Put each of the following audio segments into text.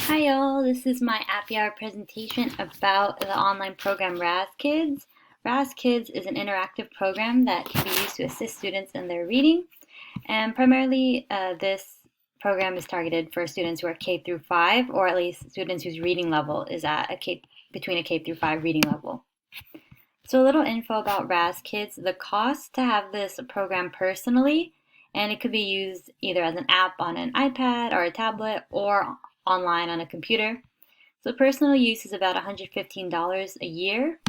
Hi y'all, this is my Appy Hour presentation about the online program Raz Kids. Raz Kids is an interactive program that can be used to assist students in their reading, and primarily this program is targeted for students who are K through 5, or at least students whose reading level is at between a K through 5 reading level. So a little info about Raz Kids. The cost to have this program personally, and it could be used either as an app on an iPad or a tablet or online on a computer. So personal use is about $115 a year.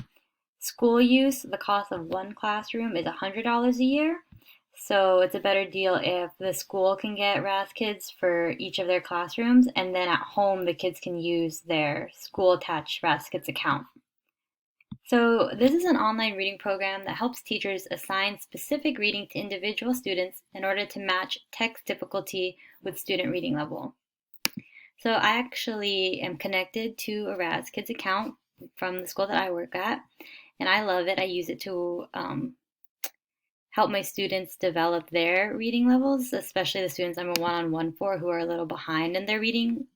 School use, the cost of one classroom is $100 a year. So it's a better deal if the school can get Raz Kids for each of their classrooms, and then at home the kids can use their school attached Raz Kids account. So this is an online reading program that helps teachers assign specific reading to individual students in order to match text difficulty with student reading level. So I actually am connected to a Raz Kids account from the school that I work at, and I love it. I use it to help my students develop their reading levels, especially the students I'm a one-on-one for who are a little behind in their reading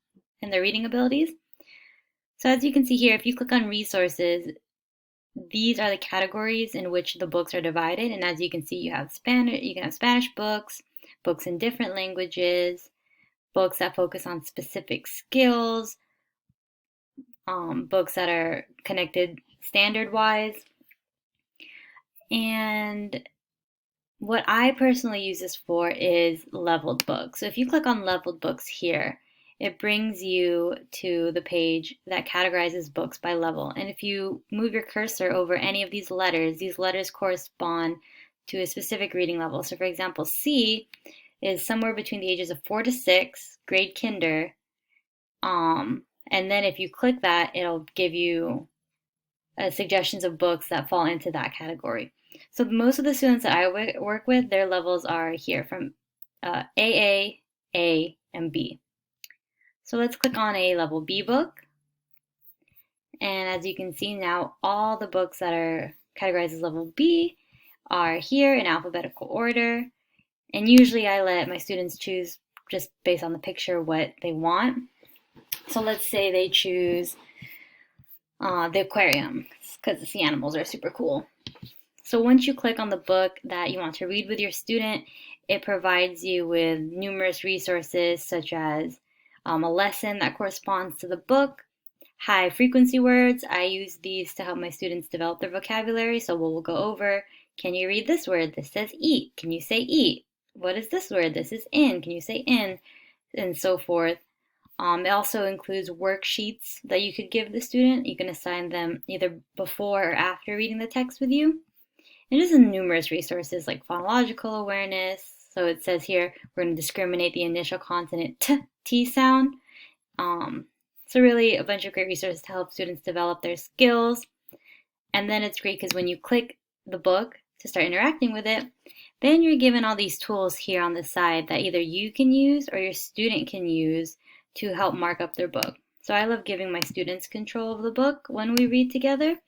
abilities. So as you can see here, if you click on resources, these are the categories in which the books are divided, and as you can see, you can have Spanish books, books in different languages, books that focus on specific skills, books that are connected standard-wise. And what I personally use this for is leveled books. So if you click on leveled books here, it brings you to the page that categorizes books by level. And if you move your cursor over any of these letters correspond to a specific reading level. So for example, C is somewhere between the ages of 4 to 6, grade kinder. And then if you click that, it'll give you suggestions of books that fall into that category. So most of the students that I work with, their levels are here from AA, A, and B. So let's click on a level B book. And as you can see now, all the books that are categorized as level B are here in alphabetical order. And usually I let my students choose just based on the picture what they want. So let's say they choose the aquarium because the sea animals are super cool. So once you click on the book that you want to read with your student, it provides you with numerous resources such as a lesson that corresponds to the book, high frequency words. I use these to help my students develop their vocabulary. So we'll go over, can you read this word? This says eat. Can you say eat? What is this word? This is in. Can you say in? And so forth. It also includes worksheets that you could give the student. You can assign them either before or after reading the text with you. And just numerous resources like phonological awareness. So it says here, we're going to discriminate the initial consonant T sound. So really a bunch of great resources to help students develop their skills. And then it's great because when you click the book to start interacting with it, then you're given all these tools here on the side that either you can use or your student can use to help mark up their book. So I love giving my students control of the book when we read together,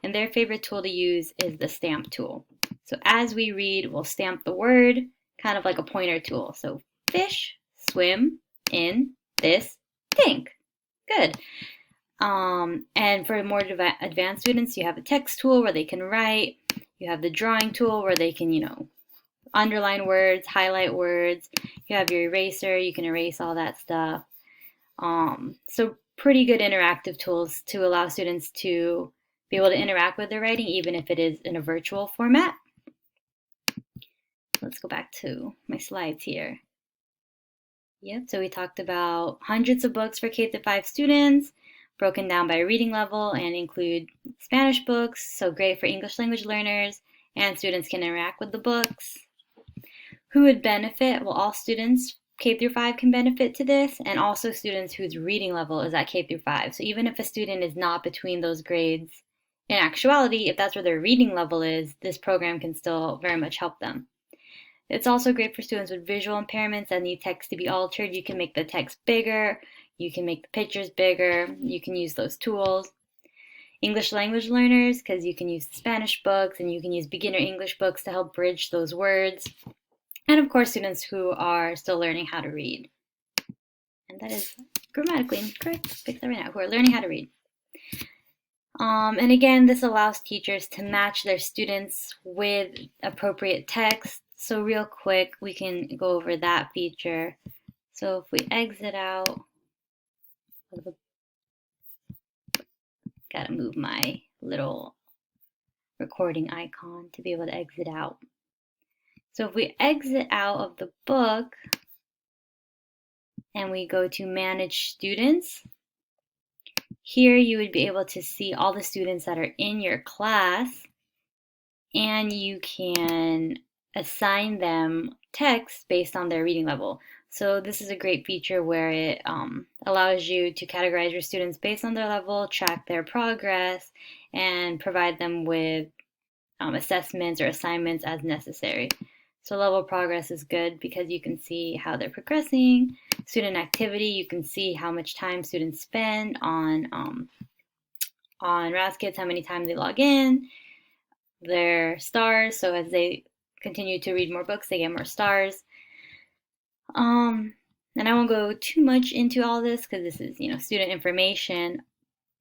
and their favorite tool to use is the stamp tool. So as we read, we'll stamp the word, kind of like a pointer tool. So fish, swim, in, this, tank. Good. And for more advanced students, you have a text tool where they can write. You have the drawing tool where they can, underline words, highlight words. You have your eraser, you can erase all that stuff. So pretty good interactive tools to allow students to be able to interact with their writing, even if it is in a virtual format. Let's go back to my slides here. Yep, so we talked about hundreds of books for K-5 students, broken down by reading level and include Spanish books, so great for English language learners, and students can interact with the books. Who would benefit? Well, all students K-5 can benefit to this, and also students whose reading level is at K-5. So even if a student is not between those grades, in actuality, if that's where their reading level is, this program can still very much help them. It's also great for students with visual impairments that need text to be altered. You can make the text bigger, you can make the pictures bigger, you can use those tools. English language learners, because you can use Spanish books and you can use beginner English books to help bridge those words. And of course, students who are still learning how to read. And that is grammatically incorrect, fix that right now, who are learning how to read. And again, this allows teachers to match their students with appropriate text. So real quick, we can go over that feature. So if we exit out, gotta move my little recording icon to be able to exit out. So if we exit out of the book and we go to manage students, here you would be able to see all the students that are in your class, and you can assign them text based on their reading level. So this is a great feature where it allows you to categorize your students based on their level, track their progress, and provide them with assessments or assignments as necessary. So level progress is good because you can see how they're progressing. Student activity, you can see how much time students spend on RazKids, how many times they log in, their stars. So as they continue to read more books, they get more stars. And I won't go too much into all this because this is, student information.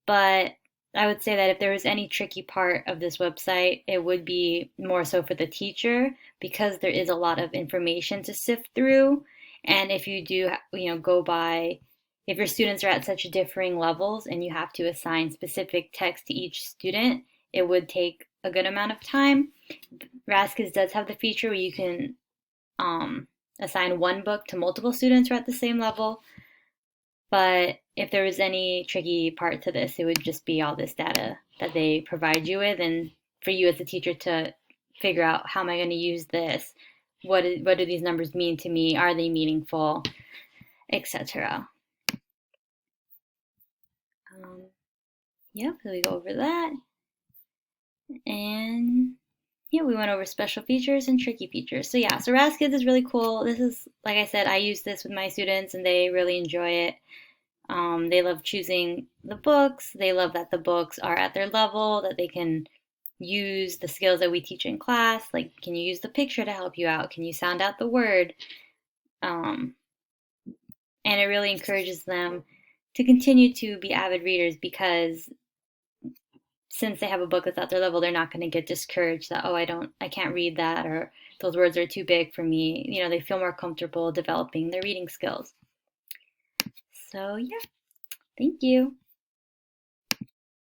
But I would say that if there was any tricky part of this website, it would be more so for the teacher because there is a lot of information to sift through. And if you do, go by, if your students are at such differing levels and you have to assign specific text to each student, it would take a good amount of time. RazKids does have the feature where you can assign one book to multiple students who are at the same level. But if there was any tricky part to this, it would just be all this data that they provide you with, and for you as a teacher to figure out, how am I going to use this? What do these numbers mean to me? Are they meaningful? Etc. Yeah, so we go over that. And yeah, we went over special features and tricky features. So yeah, so RazKids is really cool. This is, like I said, I use this with my students and they really enjoy it. They love choosing the books. They love that the books are at their level, that they can use the skills that we teach in class. Like, can you use the picture to help you out? Can you sound out the word? And it really encourages them to continue to be avid readers because since they have a book that's at their level, they're not going to get discouraged that, oh, I can't read that, or those words are too big for me. They feel more comfortable developing their reading skills. So yeah, thank you.